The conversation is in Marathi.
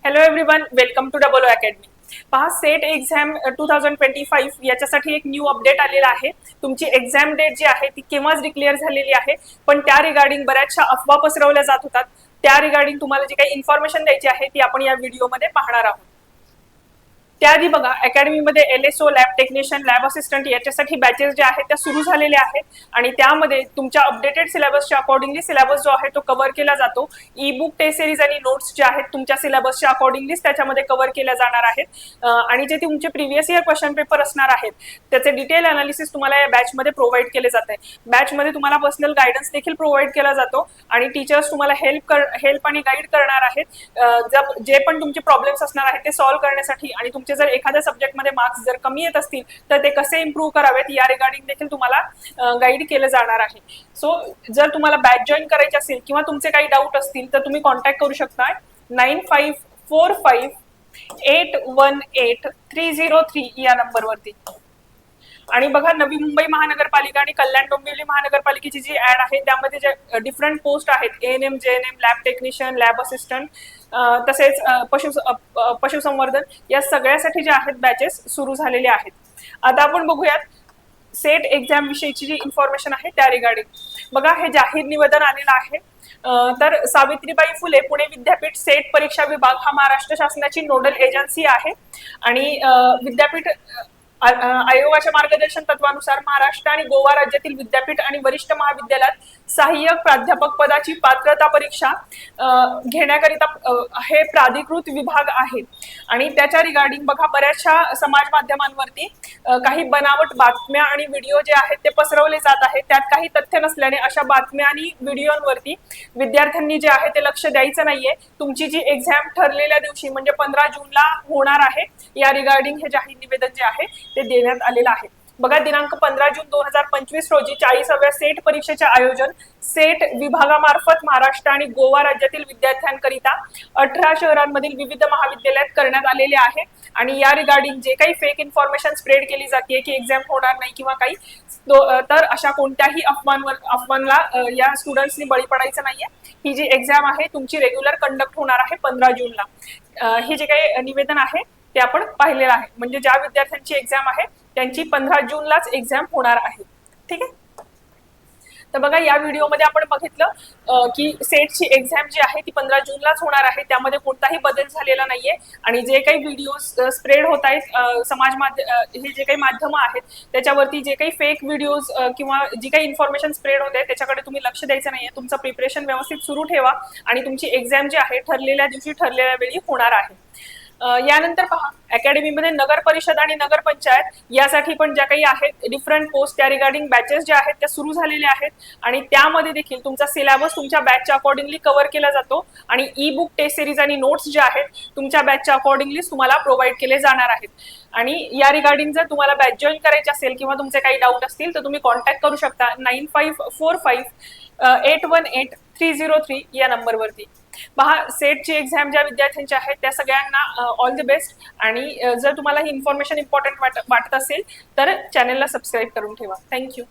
Hello everyone, welcome to double academy. पहा, सेट एक्झाम 2025 याच्यासाठी एक न्यू अपडेट आलेला आहे. तुमची एक्झाम डेट जी आहे ती केव्हाच डिक्लेअर झालेली आहे, पण त्या रिगार्डिंग बऱ्याचशा अफवा पसरवल्या जात होतात. त्या रिगार्डिंग तुम्हाला जी काही इन्फॉर्मेशन द्यायची आहे ती आपण या व्हिडिओमध्ये पाहणार आहोत. त्याआधी बघा, अकॅडमीमध्ये LSO lab technician, lab assistant याच्यासाठी बॅचेस जे आहेत त्या सुरू झालेल्या आहेत आणि त्यामध्ये तुमच्या अपडेटेड सिलेबसच्या अकॉर्डिंगली सिलेबस जो आहे तो कव्हर केला जातो. ई बुक टेस्ट सिरीज आणि नोट्स जे आहेत तुमच्या सिलेबसच्या अकॉर्डिंगलीच त्याच्यामध्ये कव्हर केल्या जाणार आहेत आणि जे तुमचे प्रिव्हियस इयर क्वेश्चन पेपर असणार आहेत त्याचे डिटेल अनालिसिस तुम्हाला या बॅचमध्ये प्रोव्हाइड केले जाते. बॅचमध्ये तुम्हाला पर्सनल गायडन्स देखील प्रोव्हाइड केला जातो आणि टीचर्स तुम्हाला हेल्प आणि गाईड करणार आहेत. जे पण तुमचे प्रॉब्लेम्स असणार आहेत ते सॉल्व्ह करण्यासाठी आणि तुमचे जर एखाद्या सब्जेक्टमध्ये मार्क्स जर कमी येत असतील तर ते कसे इम्प्रूव्ह करावेत या रिगार्डिंग देखील तुम्हाला गाईड केलं जाणार आहे. सो जर तुम्हाला बॅच जॉईन करायची असेल किंवा तुमचे काही डाऊट असतील तर तुम्ही कॉन्टॅक्ट करू शकता 9545818303 या नंबरवरती. आणि बघा, नवी मुंबई महानगरपालिका आणि कल्याण डोंबिवली महानगरपालिकेची जी ऍड आहे त्यामध्ये जे डिफरंट पोस्ट आहेत ANM, JNM, lab technician, lab assistant तसेच पशुसंवर्धन या सगळ्यासाठी जे आहेत बॅचेस सुरू झालेले आहेत. आता आपण बघूयात सेट एक्झाम विषयीची जी इन्फॉर्मेशन आहे त्या रिगार्डिंग. बघा, हे जाहीर निवेदन आलेलं आहे. तर सावित्रीबाई फुले पुणे विद्यापीठ सेट परीक्षा विभाग हा महाराष्ट्र शासनाची नोडल एजन्सी आहे आणि विद्यापीठ आयोगाच्या मार्गदर्शन तत्वानुसार महाराष्ट्र आणि गोवा राज्यातील विद्यापीठ आणि वरिष्ठ महाविद्यालयात सहाय्यक प्राध्यापक पदाची पात्रता परीक्षा घेण्याकरिता हे प्राधिकृत विभाग आहे. आणि त्याच्या रिगार्डिंग बघा, बऱ्याचशा समाज माध्यमांवरती काही बनावट बातम्या आणि व्हिडिओ जे आहेत ते पसरवले जात आहेत. त्यात काही तथ्य नसल्याने अशा बातम्या आणि व्हिडिओवरती विद्यार्थ्यांनी जे आहे ते लक्ष द्यायचं नाहीये. तुमची जी एक्झाम ठरलेल्या दिवशी म्हणजे 15 जूनला होणार आहे या रिगार्डिंग हे जाहीर निवेदन जे आहे ते देण्यात आलेलं आहे. बघा, दिनांक 15 जून 2025 रोजी 40व्या सेट परीक्षेचे आयोजन सेट विभागामार्फत महाराष्ट्र आणि गोवा राज्यातील विद्यार्थ्यांकरिता 18 शहरांमधील विविध महाविद्यालयात करण्यात आलेले आहे. आणि या रिगार्डिंग जे काही फेक इन्फॉर्मेशन स्प्रेड केली जाते की एक्झाम होणार नाही किंवा काही, तर अशा कोणत्याही अफवांना या स्टुडंट्सनी बळी पडायचं नाहीये. ही जी एक्झाम आहे तुमची रेग्युलर कंडक्ट होणार आहे 15 जूनला. हे जे काही निवेदन आहे ते आपण पाहिलेलं आहे. म्हणजे ज्या विद्यार्थ्यांची एक्झाम आहे त्यांची 15 जूनलाच एक्झाम होणार आहे. ठीक आहे. तर बघा, या व्हिडिओमध्ये आपण बघितलं की सेटची एक्झाम जी आहे ती 15 जूनलाच होणार आहे. त्यामध्ये कोणताही बदल झालेला नाहीये आणि जे काही व्हिडिओज स्प्रेड होत आहेत हे जे काही माध्यम आहेत त्याच्यावरती जे काही फेक व्हिडिओज किंवा जी काही इन्फॉर्मेशन स्प्रेड होते त्याच्याकडे तुम्ही लक्ष द्यायचं नाहीये. तुमचं प्रिपरेशन व्यवस्थित सुरू ठेवा आणि तुमची एक्झाम जी आहे ठरलेल्या दिवशी ठरलेल्या वेळी होणार आहे. यानंतर पहा, अकॅडमीमध्ये नगर परिषद आणि नगर पंचायत यासाठी पण ज्या काही आहेत डिफरंट पोस्ट त्या रिगार्डिंग बॅचेस ज्या आहेत त्या सुरू झालेल्या आहेत आणि त्यामध्ये देखील तुमचा सिलेबस तुमच्या बॅचच्या अकॉर्डिंगली कव्हर केला जातो आणि ई बुक टेस्ट सिरीज आणि नोट्स जे आहेत तुमच्या बॅचच्या अकॉर्डिंगलीच तुम्हाला प्रोव्हाइड केले जाणार आहेत. आणि या रिगार्डिंग जर तुम्हाला बॅच जॉईन करायची असेल किंवा तुमचे काही डाऊट असतील तर तुम्ही कॉन्टॅक्ट करू शकता 9545818303 या नंबरवरती. पहा, सेटची एक्झाम ज्या विद्यार्थ्यांची आहेत त्या सगळ्यांना ऑल द बेस्ट. आणि जर तुम्हाला ही इन्फॉर्मेशन इम्पॉर्टंट वाटत असेल तर चॅनलला सबस्क्राईब करून ठेवा. थँक्यू.